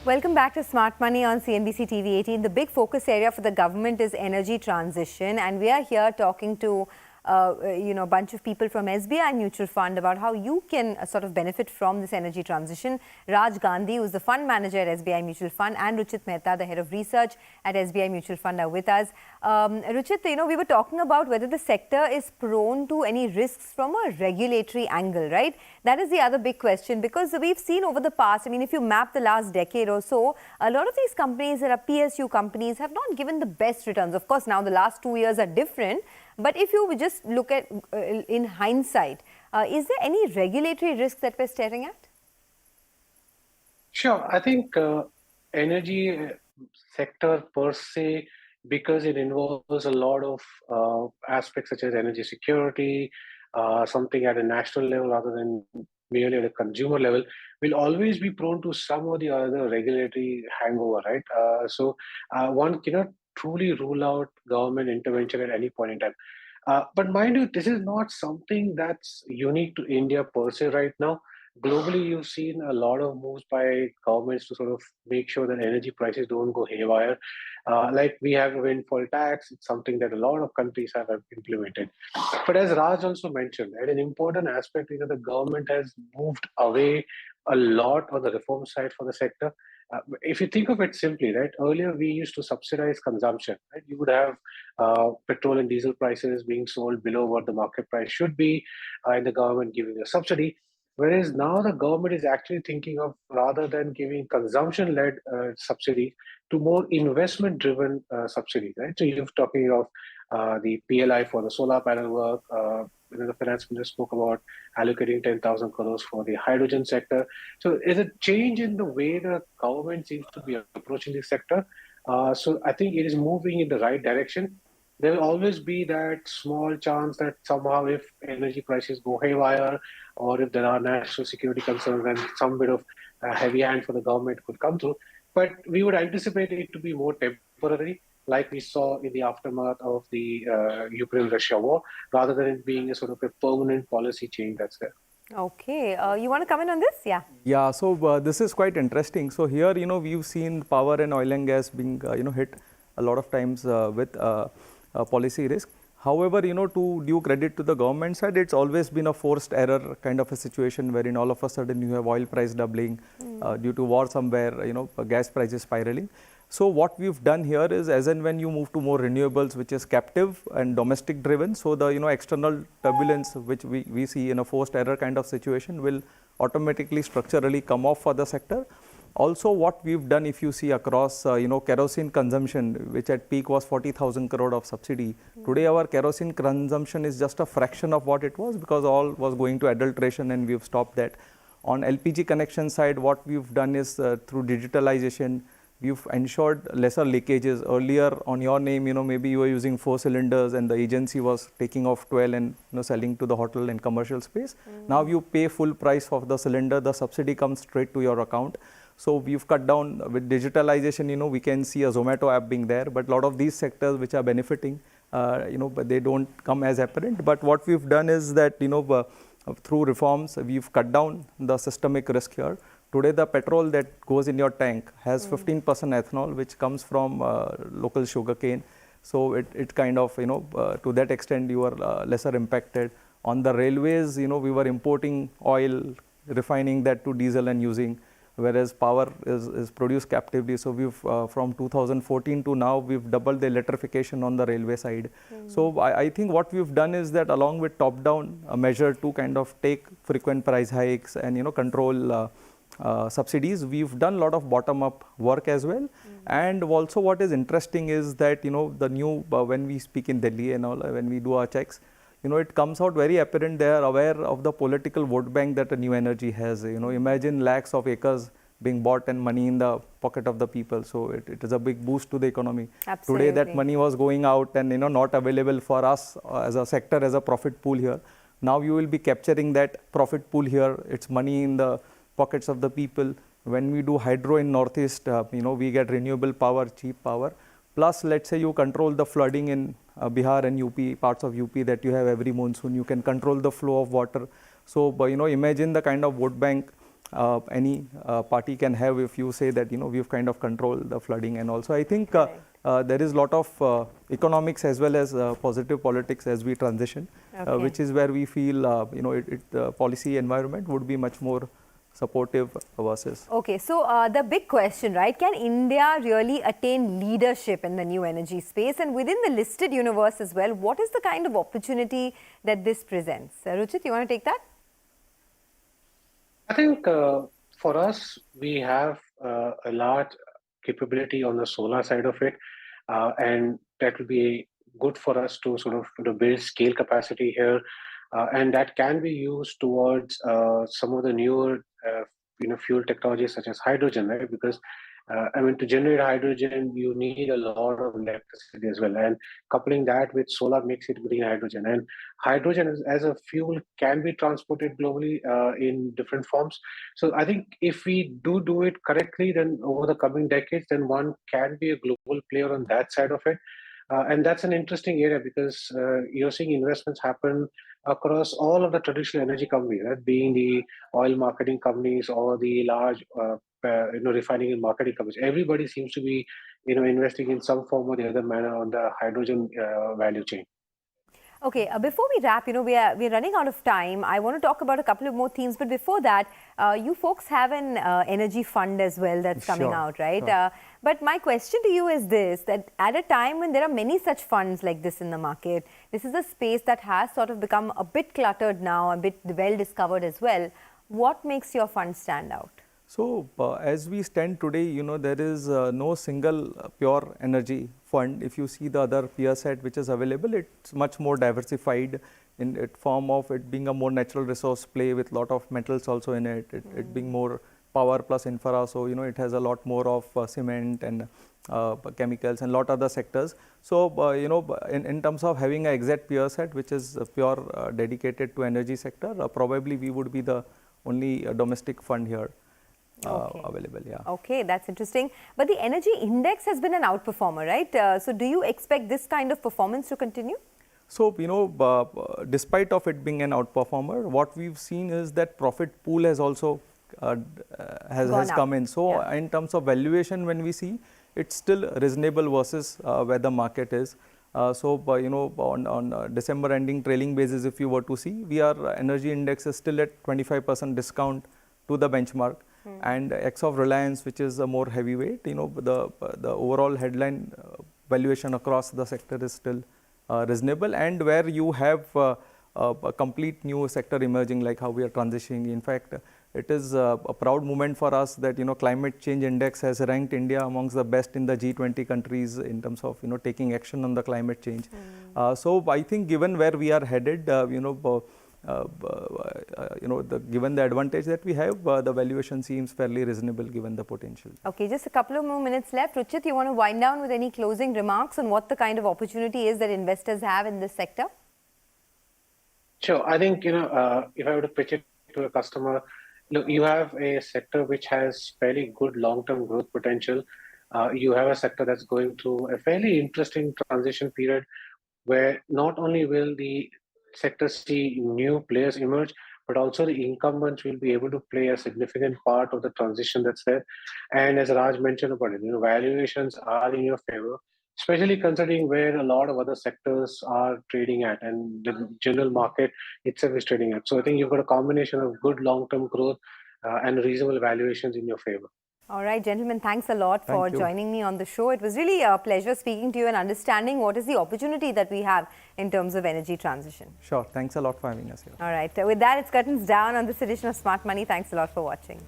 Welcome back to Smart Money on CNBC-TV18. The big focus area for the government is energy transition, and we are here talking to a bunch of people from SBI Mutual Fund about how you can sort of benefit from this energy transition. Raj Gandhi, who is the fund manager at SBI Mutual Fund, and Ruchit Mehta, the head of research at SBI Mutual Fund, are with us. Ruchit, we were talking about whether the sector is prone to any risks from a regulatory angle, right? That is the other big question, because we've seen over the past, if you map the last decade or so, a lot of these companies that are PSU companies have not given the best returns. Of course, now the last 2 years are different. But if you just look at in hindsight, is there any regulatory risk that we're staring at? Sure. I think energy sector per se, because it involves a lot of aspects such as energy security, something at a national level rather than merely at a consumer level, will always be prone to some or the other regulatory hangover, right? So one cannot truly rule out government intervention at any point in time. But mind you, this is not something that's unique to India per se right now. Globally, you've seen a lot of moves by governments to sort of make sure that energy prices don't go haywire. Like we have a windfall tax, it's something that a lot of countries have implemented. But as Raj also mentioned, and an important aspect is that the government has moved away a lot on the reform side for the sector. If you think of it simply, right, earlier we used to subsidize consumption, right? You would have petrol and diesel prices being sold below what the market price should be, and the government giving a subsidy. Whereas now the government is actually thinking of, rather than giving consumption-led subsidies, to more investment-driven subsidies, right? So you're talking of the PLI for the solar panel work. The finance minister spoke about allocating 10,000 crores for the hydrogen sector. So there's a change in the way the government seems to be approaching this sector. So I think it is moving in the right direction. There will always be that small chance that somehow if energy prices go haywire, or if there are national security concerns, then some bit of heavy hand for the government could come through. But we would anticipate it to be more temporary, like we saw in the aftermath of the Ukraine-Russia war, rather than it being a sort of a permanent policy change that's there. Okay. You want to comment on this? Yeah. Yeah, so this is quite interesting. So here, we've seen power and oil and gas being, hit a lot of times with policy risk. However, to due credit to the government side, it's always been a forced error kind of a situation wherein all of a sudden you have oil price doubling due to war somewhere, gas prices spiraling. So what we've done here is, as and when you move to more renewables, which is captive and domestic driven, so the external turbulence which we see in a forced error kind of situation will automatically structurally come off for the sector. Also, what we've done, if you see across, kerosene consumption, which at peak was 40,000 crore of subsidy. Today, our kerosene consumption is just a fraction of what it was, because all was going to adulteration and we've stopped that. On LPG connection side, what we've done is through digitalization, we've ensured lesser leakages. Earlier, on your name, maybe you were using 4 cylinders and the agency was taking off 12 and selling to the hotel and commercial space. Now you pay full price for the cylinder, the subsidy comes straight to your account. So we've cut down with digitalization, we can see a Zomato app being there, but a lot of these sectors which are benefiting, but they don't come as apparent. But what we've done is that, through reforms, we've cut down the systemic risk here. Today, the petrol that goes in your tank has 15% ethanol, which comes from local sugarcane. So it kind of, to that extent, you are lesser impacted. On the railways, we were importing oil, refining that to diesel and using, whereas power is produced captively. So we've, from 2014 to now, we've doubled the electrification on the railway side. So I think what we've done is that, along with top-down measure to kind of take frequent price hikes and, control subsidies, we've done a lot of bottom-up work as well. And also what is interesting is that, the new, when we speak in Delhi and all, when we do our checks, it comes out very apparent they are aware of the political vote bank that a new energy has. Imagine lakhs of acres being bought and money in the pocket of the people. So it is a big boost to the economy. Absolutely. Today that money was going out and not available for us as a sector, as a profit pool here. Now you will be capturing that profit pool here. It's money in the pockets of the people. When we do hydro in Northeast, we get renewable power, cheap power. Plus, let's say you control the flooding in Bihar and UP, parts of UP that you have every monsoon. You can control the flow of water. So, imagine the kind of vote bank any party can have if you say that we've kind of controlled the flooding. And also I think there is a lot of economics as well as positive politics as we transition, which is where we feel the policy environment would be much more supportive versus. Okay, so the big question, right? Can India really attain leadership in the new energy space? And within the listed universe as well, what is the kind of opportunity that this presents? Ruchit, you want to take that? I think for us, we have a large capability on the solar side of it, and that will be good for us to sort of build scale capacity here, and that can be used towards some of the newer fuel technologies such as hydrogen, right? Because to generate hydrogen, you need a lot of electricity as well, and coupling that with solar makes it green hydrogen. And hydrogen as a fuel can be transported globally in different forms. So I think if we do it correctly, then over the coming decades, then one can be a global player on that side of it. And that's an interesting area because you're seeing investments happen across all of the traditional energy companies, right? Being the oil marketing companies or the large refining and marketing companies. Everybody seems to be investing in some form or the other manner on the hydrogen value chain. Okay, before we wrap, we're running out of time. I want to talk about a couple of more themes, but before that, you folks have an energy fund as well that's coming out, right? Sure. But my question to you is this, that at a time when there are many such funds like this in the market, this is a space that has sort of become a bit cluttered now, a bit well discovered as well. What makes your fund stand out? So, as we stand today, there is no single pure energy fund. If you see the other peer set which is available, it's much more diversified in form of it being a more natural resource play with lot of metals also in it, it being more power plus infra. So, it has a lot more of cement and chemicals and lot other sectors. So, in terms of having an exact peer set which is pure dedicated to energy sector, probably we would be the only domestic fund here. Available, yeah. Okay, that's interesting. But the energy index has been an outperformer, right? So do you expect this kind of performance to continue? So, despite of it being an outperformer, what we've seen is that profit pool has also has come in. So, in terms of valuation, when we see, it's still reasonable versus where the market is. On December ending trailing basis, if you were to see, our energy index is still at 25% discount to the benchmark. And X of Reliance, which is a more heavyweight, the overall headline valuation across the sector is still reasonable. And where you have a complete new sector emerging, like how we are transitioning. In fact, it is a proud moment for us that climate change index has ranked India amongst the best in the G20 countries in terms of taking action on the climate change. So I think given where we are headed, given the advantage that we have, the valuation seems fairly reasonable given the potential. Okay, just a couple of more minutes left. Ruchit, you want to wind down with any closing remarks on what the kind of opportunity is that investors have in this sector? Sure. I think, if I were to pitch it to a customer, look, you have a sector which has fairly good long-term growth potential. You have a sector that's going through a fairly interesting transition period where not only will the sector see new players emerge, but also the incumbents will be able to play a significant part of the transition that's there. And as Raj mentioned about it, valuations are in your favor, especially considering where a lot of other sectors are trading at and the general market itself is trading at. So I think you've got a combination of good long-term growth and reasonable valuations in your favor. All right, gentlemen, thanks a lot for joining me on the show. It was really a pleasure speaking to you and understanding what is the opportunity that we have in terms of energy transition. Sure. Thanks a lot for having us here. All right. With that, it's curtains down on this edition of Smart Money. Thanks a lot for watching.